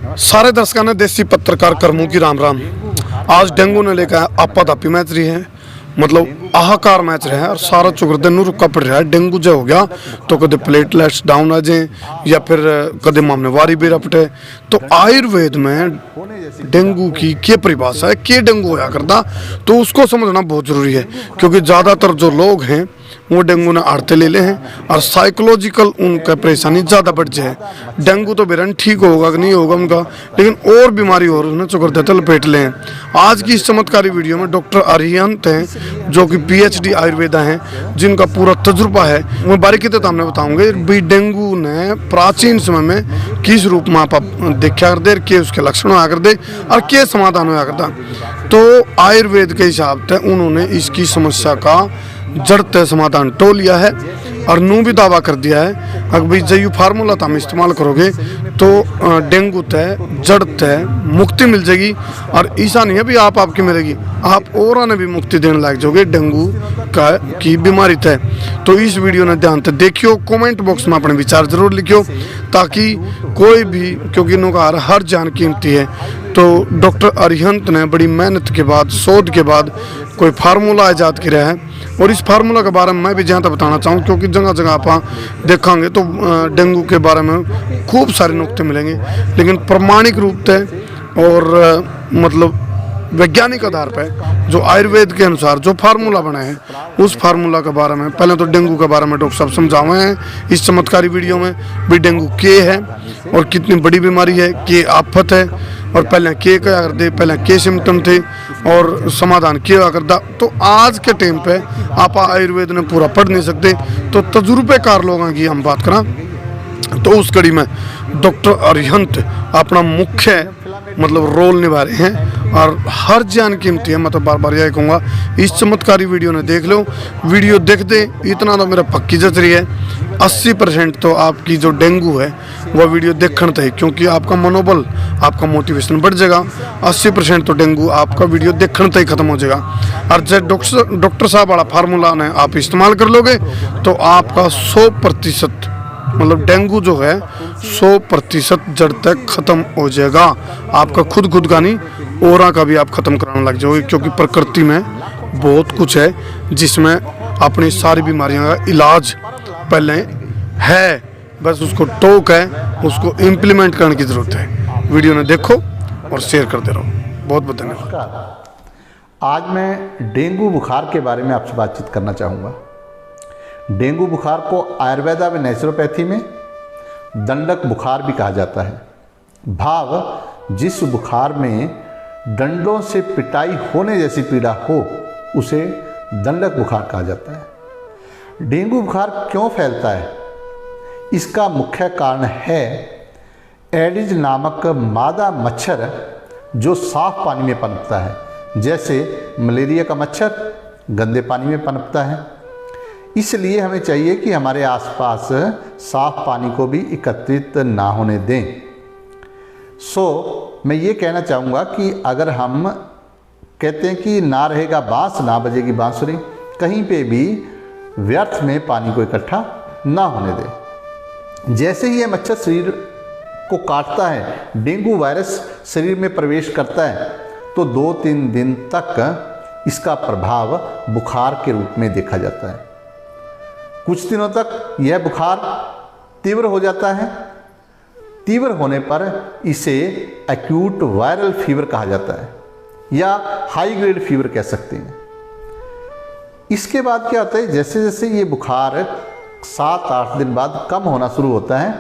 सारे दर्शकों ने देसी पत्रकार कर्मों की राम राम। आज डेंगू ने लेकर आपा धापी मैच रही है, मतलब आहाकार मैच रहा है और सारा चुकरदे नू रुका पड़ रहा है। डेंगू जो हो गया तो कदे प्लेटलेट्स डाउन आ जाए या फिर कदे मामले वारी बेरा पटे। तो आयुर्वेद में डेंगू की क्या परिभाषा है, क्या डेंगू होया करता, तो उसको समझना बहुत जरूरी है। क्योंकि ज़्यादातर जो लोग हैं वो डेंगू ने आड़ते ले ले हैं और साइकोलॉजिकल उनका परेशानी ज़्यादा बढ़ जाए। डेंगू तो बेरन ठीक होगा कि नहीं होगा उनका, लेकिन और बीमारी और उन्हें चुकरदे लपेट ले हैं। आज की इस चमत्कारी वीडियो में डॉक्टर अरिहंत हैं जो कि PhD आयुर्वेदा हैं, जिनका पूरा तजुर्बा है। मैं बारीकी तो हमने बताऊंगे भी डेंगू ने प्राचीन समय में किस रूप में आप देखा कर दे, के उसके लक्षण होया कर दे और के समाधान होया करता। तो आयुर्वेद के हिसाब से उन्होंने इसकी समस्या का जड़ तय समाधान टो लिया है और नू भी दावा कर दिया है अगर भाई जयू फार्मूला हम इस्तेमाल करोगे तो डेंगू तय जड़ तय मुक्ति मिल जाएगी। और ऐसा नहीं है भी आपकी मिलेगी, आप और ने भी मुक्ति देने लग जाओगे डेंगू की बीमारी तय। तो इस वीडियो ने ध्यान से देखियो, कमेंट बॉक्स में अपने विचार जरूर लिखियो ताकि कोई भी, क्योंकि इनका हर जान कीमती है। तो डॉक्टर अरिहंत ने बड़ी मेहनत के बाद, शोध के बाद कोई फार्मूला ईजाद किया है और इस फार्मूला के बारे में मैं भी जहाँ तक बताना चाहूँ, क्योंकि जगह जगह आप देखेंगे तो डेंगू के बारे में खूब सारे नुक्ते मिलेंगे, लेकिन प्रमाणिक रूप से और मतलब वैज्ञानिक आधार पर जो आयुर्वेद के अनुसार जो फार्मूला बना है उस फार्मूला के बारे में पहले तो डेंगू के बारे में डॉक्टर साहब समझाए हैं इस चमत्कारी वीडियो में भी डेंगू क्या है और कितनी बड़ी बीमारी है, क्या आफत है और पहले क्या करते, पहले क्या सिम्टम थे और समाधान क्या करता। तो आज के टाइम पे आप आयुर्वेद ने पूरा पढ़ नहीं सकते, तो तजुर्बेकार लोगों की हम बात करें तो उस कड़ी में डॉक्टर अरिहंत अपना मुख्य मतलब रोल निभा रहे हैं और हर जान कीमती है। मैं तो बार बार यही कहूँगा, इस चमत्कारी वीडियो ने देख लो, वीडियो देखते इतना तो मेरा पक्की जच रही है 80% तो आपकी जो डेंगू है वह वीडियो देखने तक, क्योंकि आपका मनोबल, आपका मोटिवेशन बढ़ जाएगा। 80% तो डेंगू आपका वीडियो देखने तक खत्म हो जाएगा। और जब डॉक्टर साहब वाला फार्मूला ने आप इस्तेमाल कर लोगे तो आपका 100% मतलब डेंगू जो है 100% जड़ तक खत्म हो जाएगा। आपका खुद का नहीं औरा का भी आप खत्म कराने लग जाओगे, क्योंकि प्रकृति में बहुत कुछ है जिसमें अपनी सारी बीमारियों का इलाज पहले है, बस उसको टोक है, उसको इम्प्लीमेंट करने की ज़रूरत है। वीडियो ने देखो और शेयर करते रहो। बहुत बहुत धन्यवाद। आज मैं डेंगू बुखार के बारे में आपसे बातचीत करना चाहूँगा। डेंगू बुखार को आयुर्वेदा व नेचुरोपैथी में दंडक बुखार भी कहा जाता है। भाव जिस बुखार में डंडों से पिटाई होने जैसी पीड़ा हो उसे दंडक बुखार कहा जाता है। डेंगू बुखार क्यों फैलता है? इसका मुख्य कारण है एडिज नामक मादा मच्छर जो साफ पानी में पनपता है। जैसे मलेरिया का मच्छर गंदे पानी में पनपता है, इसलिए हमें चाहिए कि हमारे आसपास साफ पानी को भी एकत्रित ना होने दें। मैं ये कहना चाहूँगा कि अगर हम कहते हैं कि ना रहेगा बांस ना बजेगी बांसुरी, कहीं पे भी व्यर्थ में पानी को इकट्ठा ना होने दें। जैसे ही ये मच्छर शरीर को काटता है, डेंगू वायरस शरीर में प्रवेश करता है, तो 2-3 दिन तक इसका प्रभाव बुखार के रूप में देखा जाता है। कुछ दिनों तक यह बुखार तीव्र हो जाता है। तीव्र होने पर इसे एक्यूट वायरल फीवर कहा जाता है या हाई ग्रेड फीवर कह सकते हैं। इसके बाद क्या होता है, जैसे जैसे ये बुखार 7-8 दिन बाद कम होना शुरू होता है,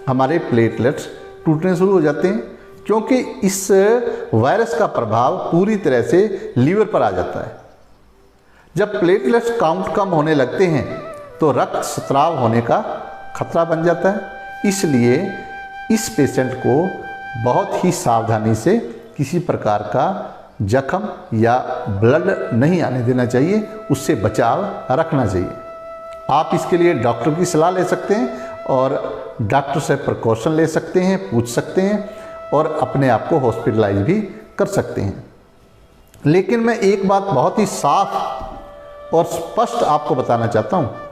हमारे प्लेटलेट्स टूटने शुरू हो जाते हैं, क्योंकि इस वायरस का प्रभाव पूरी तरह से लीवर पर आ जाता है। जब प्लेटलेट्स काउंट कम होने लगते हैं तो रक्त स्राव होने का खतरा बन जाता है। इसलिए इस पेशेंट को बहुत ही सावधानी से किसी प्रकार का जख्म या ब्लड नहीं आने देना चाहिए, उससे बचाव रखना चाहिए। आप इसके लिए डॉक्टर की सलाह ले सकते हैं और डॉक्टर से प्रिकॉशन ले सकते हैं, पूछ सकते हैं और अपने आप को हॉस्पिटलाइज भी कर सकते हैं। लेकिन मैं एक बात बहुत ही साफ और स्पष्ट आपको बताना चाहता हूँ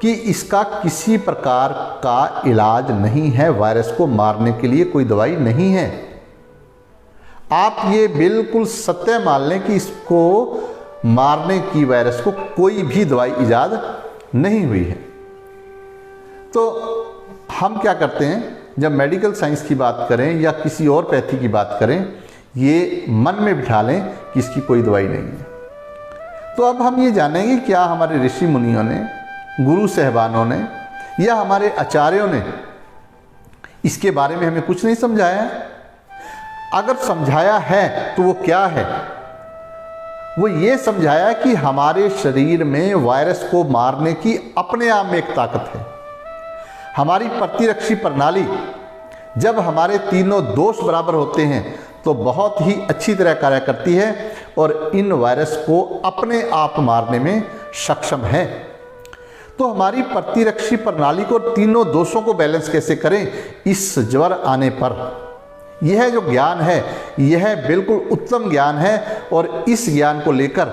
कि इसका किसी प्रकार का इलाज नहीं है। वायरस को मारने के लिए कोई दवाई नहीं है। आप ये बिल्कुल सत्य मान लें कि इसको मारने की, वायरस को, कोई भी दवाई इजाद नहीं हुई है। तो हम क्या करते हैं, जब मेडिकल साइंस की बात करें या किसी और पैथी की बात करें, ये मन में बिठा लें कि इसकी कोई दवाई नहीं है। तो अब हम ये जानेंगे क्या हमारे ऋषि मुनियों ने, गुरु साहबानों ने या हमारे आचार्यों ने इसके बारे में हमें कुछ नहीं समझाया है। अगर समझाया है तो वो क्या है? वो ये समझाया कि हमारे शरीर में वायरस को मारने की अपने आप में एक ताकत है। हमारी प्रतिरक्षी प्रणाली जब हमारे तीनों दोष बराबर होते हैं तो बहुत ही अच्छी तरह कार्य करती है और इन वायरस को अपने आप मारने में सक्षम है। तो हमारी प्रतिरक्षी प्रणाली को, तीनों दोषों को बैलेंस कैसे करें इस ज्वर आने पर, यह जो ज्ञान है यह बिल्कुल उत्तम ज्ञान है। और इस ज्ञान को लेकर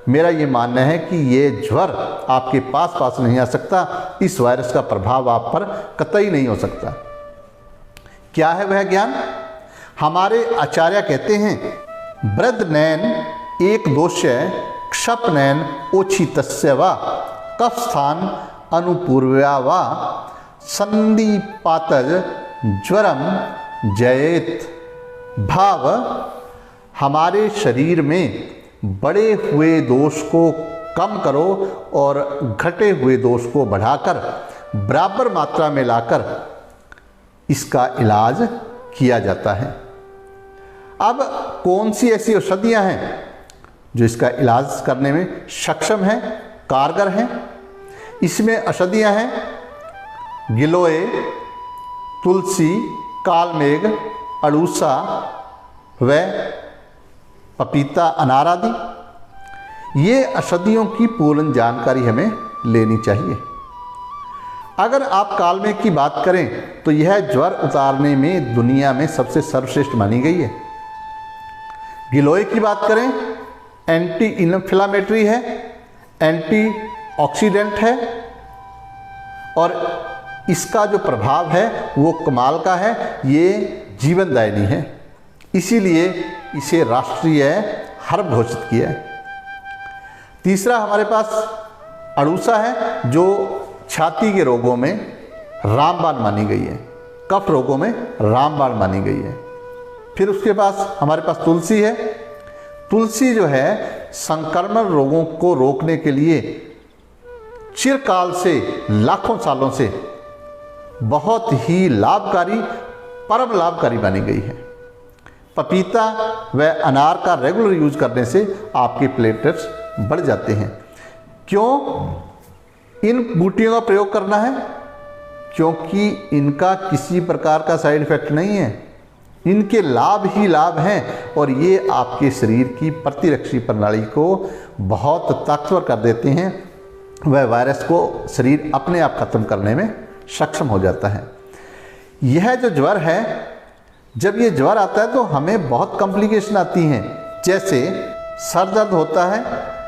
मेरा ये मानना है कि ये ज्वर आपके पास नहीं आ सकता, इस वायरस का प्रभाव आप पर कतई नहीं हो सकता। क्या है वह ज्ञान? हमारे आचार्य कहते हैं, वृद्धनैन एक दोष्य क्षपनैन ओछितस्य वा कफस्थान अनुपूर्व्या वा संधिपातज ज्वरम जयेत। भाव, हमारे शरीर में बड़े हुए दोष को कम करो और घटे हुए दोष को बढ़ाकर बराबर मात्रा में लाकर इसका इलाज किया जाता है। अब कौन सी ऐसी औषधियां हैं जो इसका इलाज करने में सक्षम हैं, कारगर हैं? इसमें औषधियां हैं गिलोय, तुलसी, कालमेघ, अड़ूसा व पपीता, अनार आदि। ये औषधियों की पूर्ण जानकारी हमें लेनी चाहिए। अगर आप कालमेघ की बात करें तो यह ज्वर उतारने में दुनिया में सबसे सर्वश्रेष्ठ मानी गई है। गिलोय की बात करें, एंटी इन्फ्लेमेटरी है, एंटी ऑक्सीडेंट है और इसका जो प्रभाव है वो कमाल का है, ये जीवनदायिनी है। इसीलिए इसे राष्ट्रीय हर्ब घोषित किया है। तीसरा हमारे पास अड़ूसा है जो छाती के रोगों में रामबाण मानी गई है, कफ रोगों में रामबाण मानी गई है। फिर उसके पास हमारे पास तुलसी है। तुलसी जो है संक्रमण रोगों को रोकने के लिए चिरकाल से, लाखों सालों से बहुत ही लाभकारी, परम लाभकारी मानी गई है। पपीता व अनार का रेगुलर यूज करने से आपके प्लेटलेट्स बढ़ जाते हैं। क्यों इन बूटियों का प्रयोग करना है? क्योंकि इनका किसी प्रकार का साइड इफेक्ट नहीं है, इनके लाभ ही लाभ हैं और ये आपके शरीर की प्रतिरक्षी प्रणाली को बहुत ताकतवर कर देते हैं। वह वायरस को शरीर अपने आप खत्म करने में सक्षम हो जाता है। यह जो ज्वर है, जब ये ज्वर आता है तो हमें बहुत कॉम्प्लिकेशन आती हैं, जैसे सर दर्द होता है,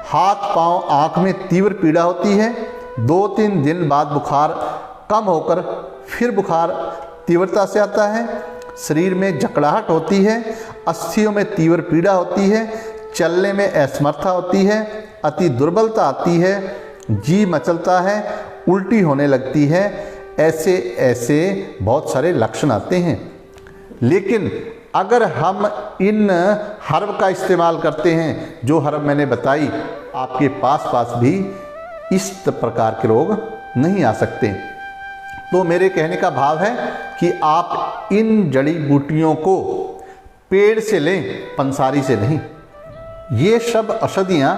हाथ पांव आँख में तीव्र पीड़ा होती है, 2-3 दिन बाद बुखार कम होकर फिर बुखार तीव्रता से आता है, शरीर में जकड़ाहट होती है, अस्थियों में तीव्र पीड़ा होती है, चलने में असमर्था होती है, अति दुर्बलता आती है, जी मचलता है, उल्टी होने लगती है। ऐसे ऐसे बहुत सारे लक्षण आते हैं। लेकिन अगर हम इन हर्ब का इस्तेमाल करते हैं, जो हर्ब मैंने बताई, आपके पास भी इस प्रकार के रोग नहीं आ सकते। तो मेरे कहने का भाव है कि आप इन जड़ी बूटियों को पेड़ से लें, पंसारी से नहीं। ये सब औषधियाँ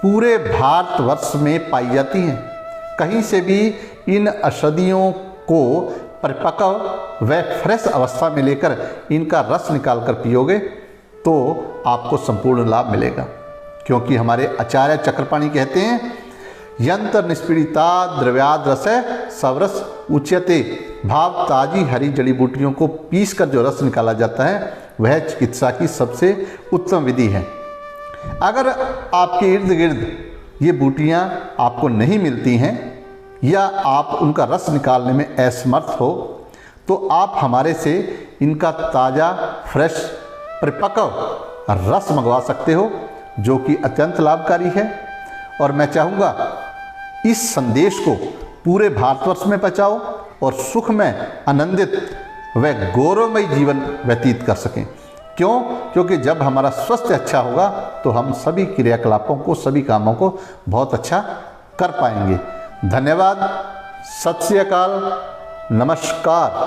पूरे भारतवर्ष में पाई जाती हैं। कहीं से भी इन औषधियों को परिपक्व व फ्रेश अवस्था में लेकर इनका रस निकाल कर पियोगे तो आपको संपूर्ण लाभ मिलेगा। क्योंकि हमारे आचार्य चक्रपाणी कहते हैं, यंत्र निष्पीड़िता द्रव्याद रस सवरस उच्यते। भाव ताजी हरी जड़ी बूटियों को पीस कर जो रस निकाला जाता है वह चिकित्सा की सबसे उत्तम विधि है। अगर आपके इर्द गिर्द ये बूटियाँ आपको नहीं मिलती हैं या आप उनका रस निकालने में असमर्थ हो तो आप हमारे से इनका ताज़ा फ्रेश परिपक्व रस मंगवा सकते हो, जो कि अत्यंत लाभकारी है। और मैं चाहूँगा इस संदेश को पूरे भारतवर्ष में पहुँचाओ और सुख में आनंदित व गौरवमय जीवन व्यतीत कर सकें। क्यों? क्योंकि जब हमारा स्वास्थ्य अच्छा होगा तो हम सभी क्रियाकलापों को, सभी कामों को बहुत अच्छा कर पाएंगे। धन्यवाद। सत श्री अकाल। नमस्कार।